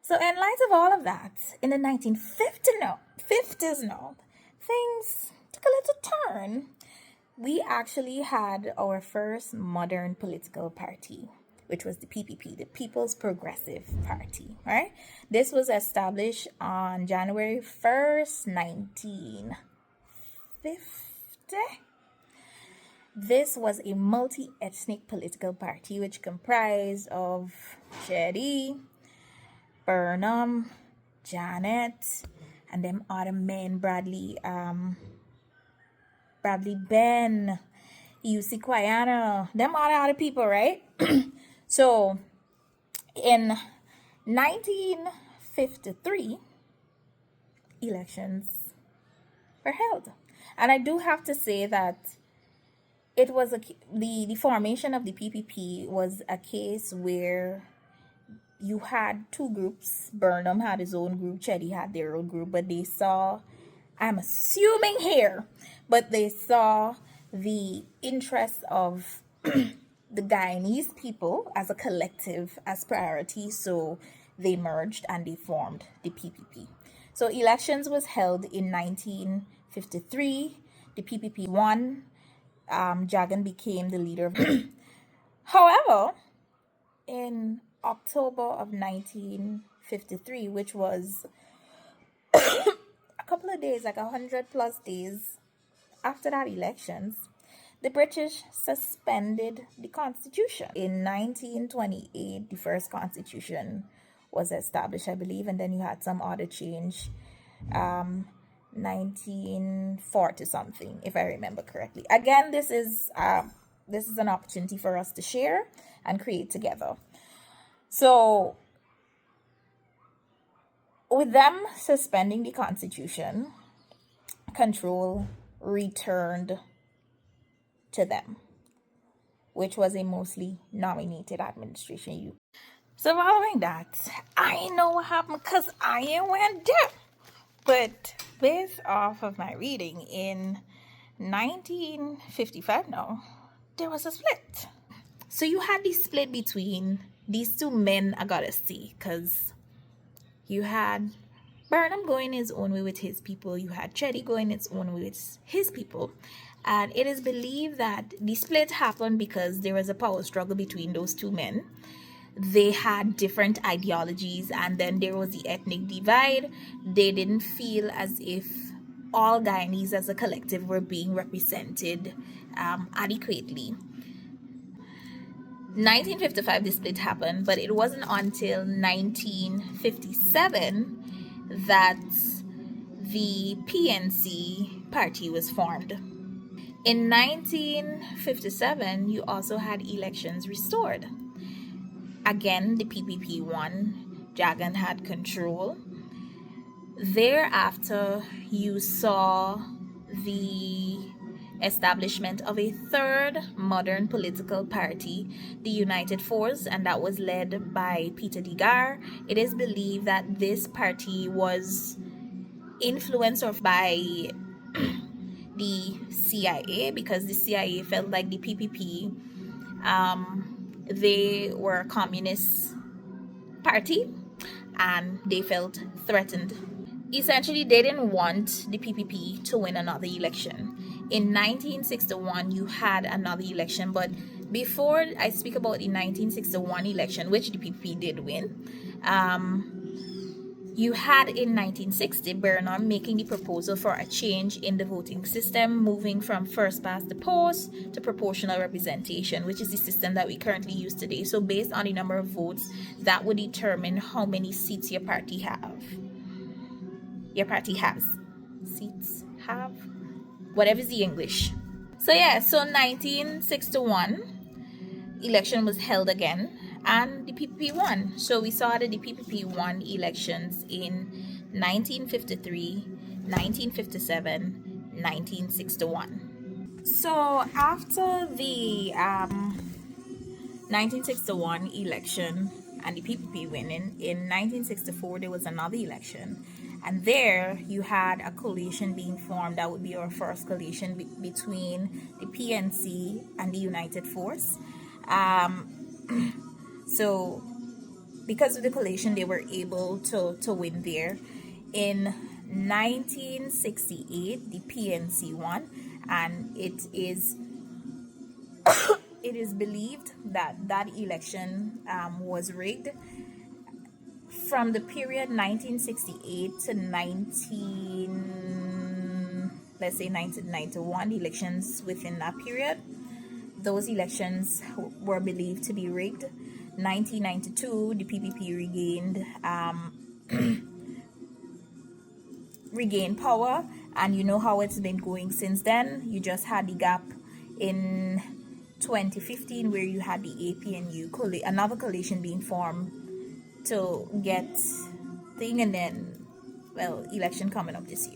So in light of all of that, in the 1950s now, things took a little turn. We actually had our first modern political party, which was the PPP, the People's Progressive Party, right? This was established on January 1st, 1950. This was a multi-ethnic political party which comprised of Shetty, Burnham, Janet, and them other men, Bradley Ben, Guyana, them other people, right? So in 1953, elections were held. And I do have to say that it was the formation of the PPP was a case where you had two groups. Burnham had his own group, Chetty had their own group, but they saw, I'm assuming here, but they saw the interests of the Guyanese people as a collective as priority, so they merged and they formed the PPP. So elections was held in 1953. The PPP won. Jagan became the leader of However, in October of 1953, which was a couple of days, like 100+ days after that elections, the British suspended the constitution. In 1928, the first constitution was established, I believe, and then you had some other change, 1940 something, if I remember correctly. Again, this is an opportunity for us to share and create together. So with them suspending the constitution, control returned to them, which was a mostly nominated administration. So following that, I know what happened because I went there. But based off of my reading, in 1955 now, there was a split. So you had this split between these two men, I gotta say, because you had Burnham going his own way with his people, you had Chetty going its own way with his people. And it is believed that the split happened because there was a power struggle between those two men. They had different ideologies, and then there was the ethnic divide. They didn't feel as if all Guyanese as a collective were being represented adequately. 1955, the split happened, but it wasn't until 1957 that the PNC party was formed. In 1957, you also had elections restored. Again, the PPP won. Jagan had control. Thereafter, you saw the establishment of a third modern political party, the United Force, and that was led by Peter Degar. It is believed that this party was influenced by the CIA, because the CIA felt like the PPP, they were a communist party and they felt threatened. Essentially, they didn't want the PPP to win another election. In 1961, you had another election, but before I speak about the 1961 election, which the PPP did win, you had in 1960 Burnham making the proposal for a change in the voting system, moving from first past the post to proportional representation, which is the system that we currently use today. So based on the number of votes, that would determine how many seats your party have. Your party has. Seats have. Whatever is the English. So 1961 election was held again, and the PPP won. So we saw that the PPP won elections in 1953, 1957, 1961. So after the 1961 election and the PPP winning, in 1964 there was another election, and there you had a coalition being formed. That would be our first coalition between the PNC and the United Force. So because of the coalition, they were able to win there. In 1968, the PNC won, and it is believed that that election was rigged. From the period 1968 to 1991, the elections within that period, those elections were believed to be rigged. 1992, the PPP regained power, and you know how it's been going since then. You just had the gap in 2015 where you had the APNU another coalition being formed to get thing, and then, well, election coming up this year.